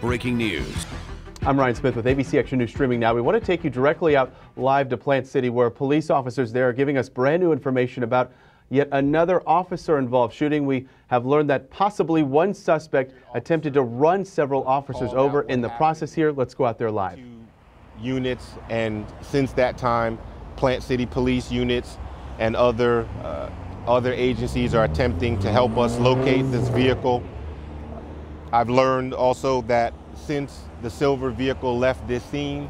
breaking news. I'm Ryan Smith with ABC Extra News Streaming Now. We want to take you directly out live to Plant City, where police officers there are giving us brand new information about yet another officer-involved shooting. We have learned that possibly one suspect attempted to run several officers over in the process here. Let's go out there live. Units, and since that time, Plant City police units and other agencies are attempting to help us locate this vehicle. I've learned also that since the silver vehicle left this scene,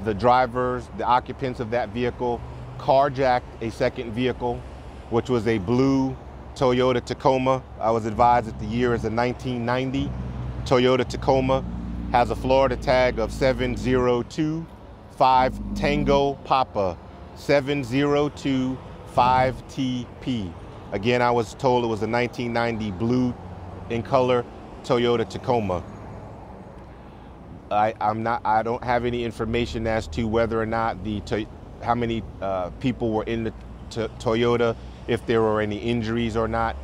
the drivers, the occupants of that vehicle, carjacked a second vehicle, which was a blue Toyota Tacoma. I was advised that the year is a 1990. Toyota Tacoma has a Florida tag of 7025 Tango Papa, 7025 TP. Again, I was told it was a 1990 blue in color Toyota Tacoma. I don't have any information as to whether or not how many people were in the Toyota, if there were any injuries or not.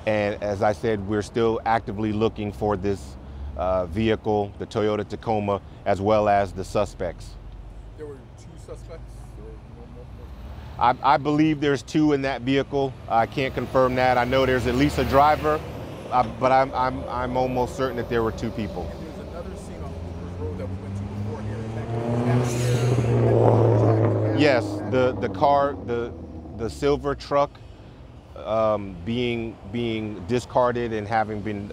And as I said, we're still actively looking for this vehicle, the Toyota Tacoma, as well as the suspects. There were two suspects? I believe there's two in that vehicle. I can't confirm that. I know there's at least a driver, but I'm almost certain that there were two people. And there's another scene on Cooper's Road that we went to before here. Yes, the car, the silver truck being discarded and having been,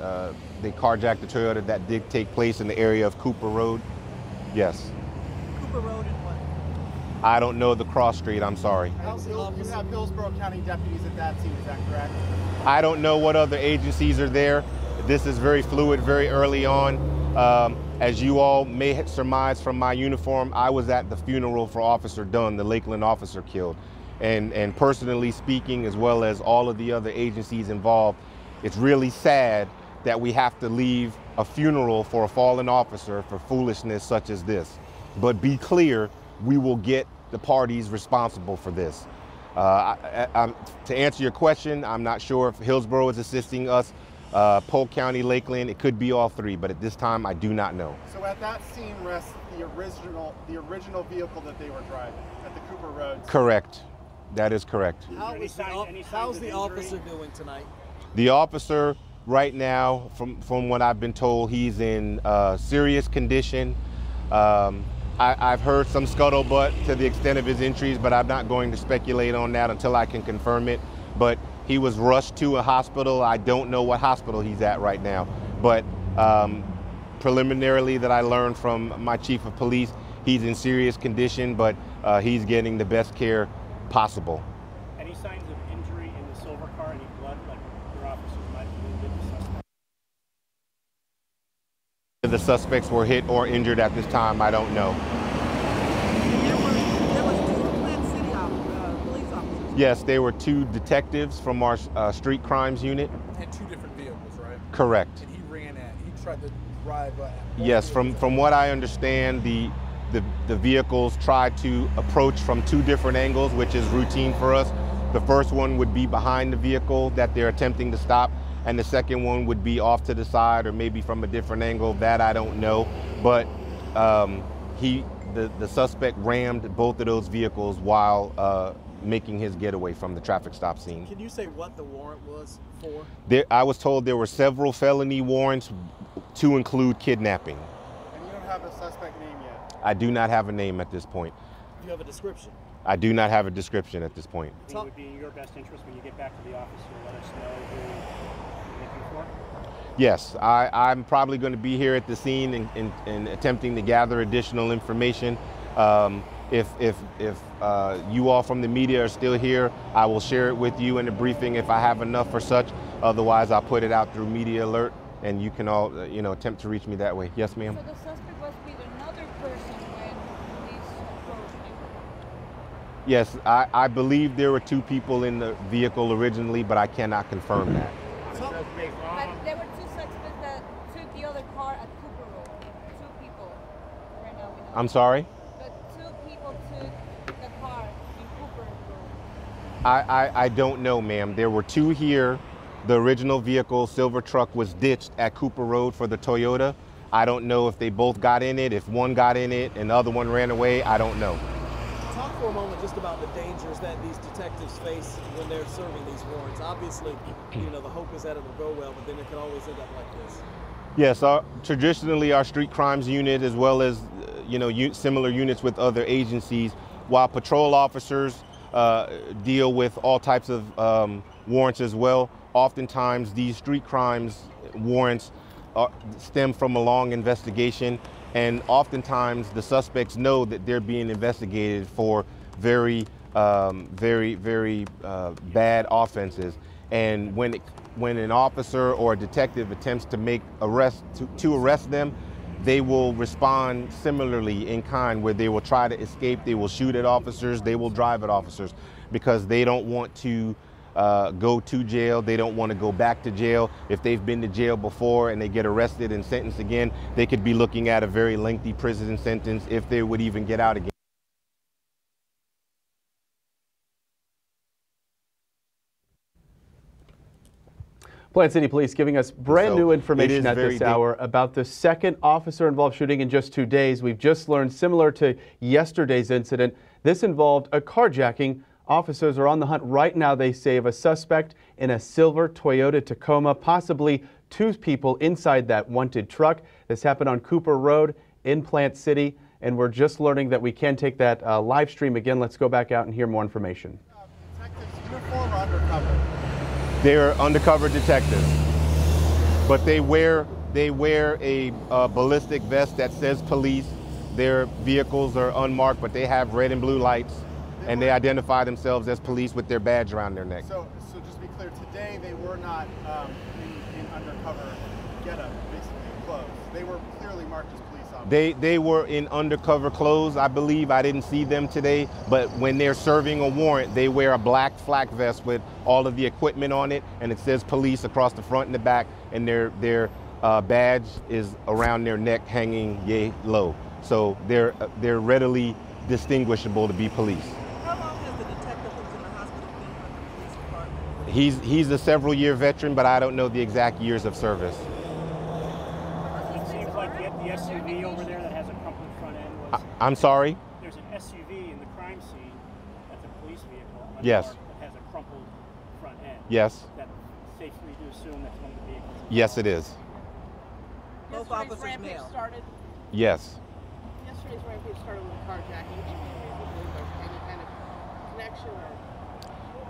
they carjacked the Toyota, that did take place in the area of Cooper Road. Yes. Cooper Road and what? I don't know the cross street, I'm sorry. You have Hillsborough County deputies at that scene, is that correct? I don't know what other agencies are there. This is very fluid, very early on. As you all may surmise from my uniform, I was at the funeral for Officer Dunn, the Lakeland officer killed. And personally speaking, as well as all of the other agencies involved, it's really sad that we have to leave a funeral for a fallen officer for foolishness such as this. But be clear, we will get the parties responsible for this. To answer your question, I'm not sure if Hillsborough is assisting us, Polk County, Lakeland, it could be all three, but at this time, I do not know. So at that scene rests the original vehicle that they were driving at the Cooper Road. Correct. That is correct. How's the officer doing tonight? The officer, right now, from what I've been told, he's in serious condition. I've heard some scuttlebutt to the extent of his injuries, but I'm not going to speculate on that until I can confirm it. But he was rushed to a hospital. I don't know what hospital he's at right now. But preliminarily that I learned from my chief of police, he's in serious condition, but he's getting the best care possible. Any signs of injury in the silver car? Any blood, like your officers might have wounded the suspect? The suspects were hit or injured at this time, I don't know. There was two Plant City police officers. Yes, there were two detectives from our street crimes unit. And two different vehicles, right? Correct. And he tried to drive. Yes, from what I understand, the vehicles tried to approach from two different angles, which is routine for us. The first one would be behind the vehicle that they're attempting to stop, and the second one would be off to the side or maybe from a different angle. That I don't know. But the suspect rammed both of those vehicles while making his getaway from the traffic stop scene. Can you say what the warrant was for? I was told there were several felony warrants to include kidnapping. And you don't have a suspect name yet? I do not have a name at this point. Do you have a description? I do not have a description at this point. It would be in your best interest when you get back to the office to let us know who you're looking for? Yes, I'm probably going to be here at the scene and attempting to gather additional information. If you all from the media are still here, I will share it with you in the briefing if I have enough for such. Otherwise, I'll put it out through Media Alert, and you can all, attempt to reach me that way. Yes, ma'am. So the suspect was with another person when police approached him? Yes, I believe there were two people in the vehicle originally, but I cannot confirm that. But there were two suspects that took the other car at Cooper Road. Two people right now. I'm sorry? But two people took the car in Cooper Road. I don't know, ma'am. There were two here. The original vehicle, silver truck, was ditched at Cooper Road for the Toyota. I don't know if they both got in it, if one got in it and the other one ran away. I don't know. Talk for a moment just about the dangers that these detectives face when they're serving these warrants. Obviously, you know, the hope is that it'll go well, but then it could always end up like this. Yes, traditionally our street crimes unit, as well as similar units with other agencies, while patrol officers deal with all types of warrants as well. Oftentimes these street crimes warrants stem from a long investigation, and oftentimes the suspects know that they're being investigated for very bad offenses. And when an officer or a detective attempts to make to arrest them, they will respond similarly in kind, where they will try to escape, they will shoot at officers, they will drive at officers, because they don't want to go to jail, they don't want to go back to jail. If they've been to jail before and they get arrested and sentenced again, they could be looking at a very lengthy prison sentence if they would even get out again. Plant City Police giving us brand new information at this hour about the second officer-involved shooting in just 2 days. We've just learned, similar to yesterday's incident, this involved a carjacking. Officers are on the hunt right now, they say, of a suspect in a silver Toyota Tacoma, possibly 2 people inside that wanted truck. This happened on Cooper Road in Plant City, and we're just learning that we can take that live stream again. Let's go back out and hear more information. Detectives, uniform or undercover? They're undercover detectives, but they wear a ballistic vest that says police. Their vehicles are unmarked, but they have red and blue lights, and they identify themselves as police with their badge around their neck. So just to be clear, today they were not in undercover getup, basically clothes. They were clearly marked as police officers. They were in undercover clothes, I believe. I didn't see them today, but when they're serving a warrant, they wear a black flak vest with all of the equipment on it, and it says police across the front and the back, and their badge is around their neck, hanging yay low. So they're readily distinguishable to be police. How long has the detective who's in the hospital been with the police department? He's a several-year veteran, but I don't know the exact years of service. It seems like the SUV over there that has a crumpled front end was... I'm sorry? There's an SUV in the crime scene that's a police vehicle. Yes. That has a crumpled front end. Yes. That safely to assume that's one of the vehicles. Yes, it is. Both officers male. Started. Yes. Yesterday's rampage started with a carjacking. Do you believe there's any kind of connection or?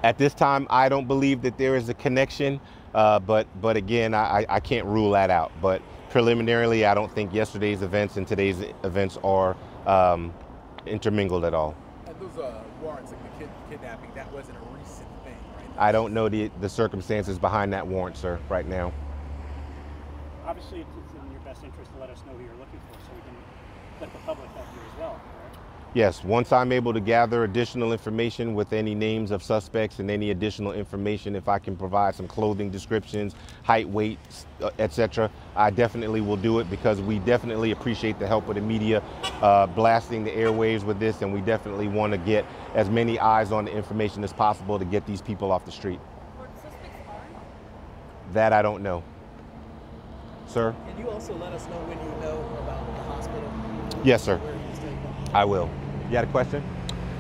At this time, I don't believe that there is a connection, but again, I can't rule that out. But preliminarily, I don't think yesterday's events and today's events are intermingled at all. And those warrants, like the kidnapping, that wasn't a recent thing, right? I don't know the circumstances behind that warrant, sir, right now. Obviously, it's in your best interest to let us know who you're looking for so we can let the public help you as well, correct? Yes, once I'm able to gather additional information with any names of suspects and any additional information, if I can provide some clothing descriptions, height, weight, etc., I definitely will do it, because we definitely appreciate the help of the media blasting the airwaves with this, and we definitely want to get as many eyes on the information as possible to get these people off the street. Where the suspects are? That I don't know. Sir? Can you also let us know when you know about the hospital? Yes, sir. Where he's taken? I will. You had a question?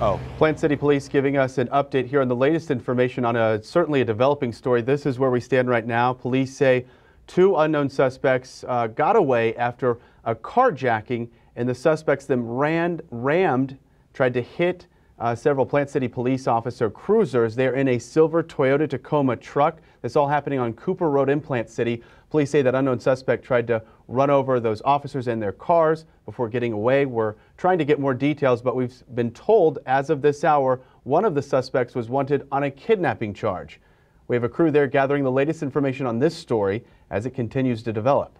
Oh. Plant City Police giving us an update here on the latest information on certainly a developing story. This is where we stand right now. Police say 2 unknown suspects got away after a carjacking, and the suspects then tried to hit several Plant City police officer cruisers. They're in a silver Toyota Tacoma truck. This all happening on Cooper Road in Plant City. Police say that unknown suspect tried to run over those officers in their cars before getting away. We're trying to get more details, but we've been told as of this hour, one of the suspects was wanted on a kidnapping charge. We have a crew there gathering the latest information on this story as it continues to develop.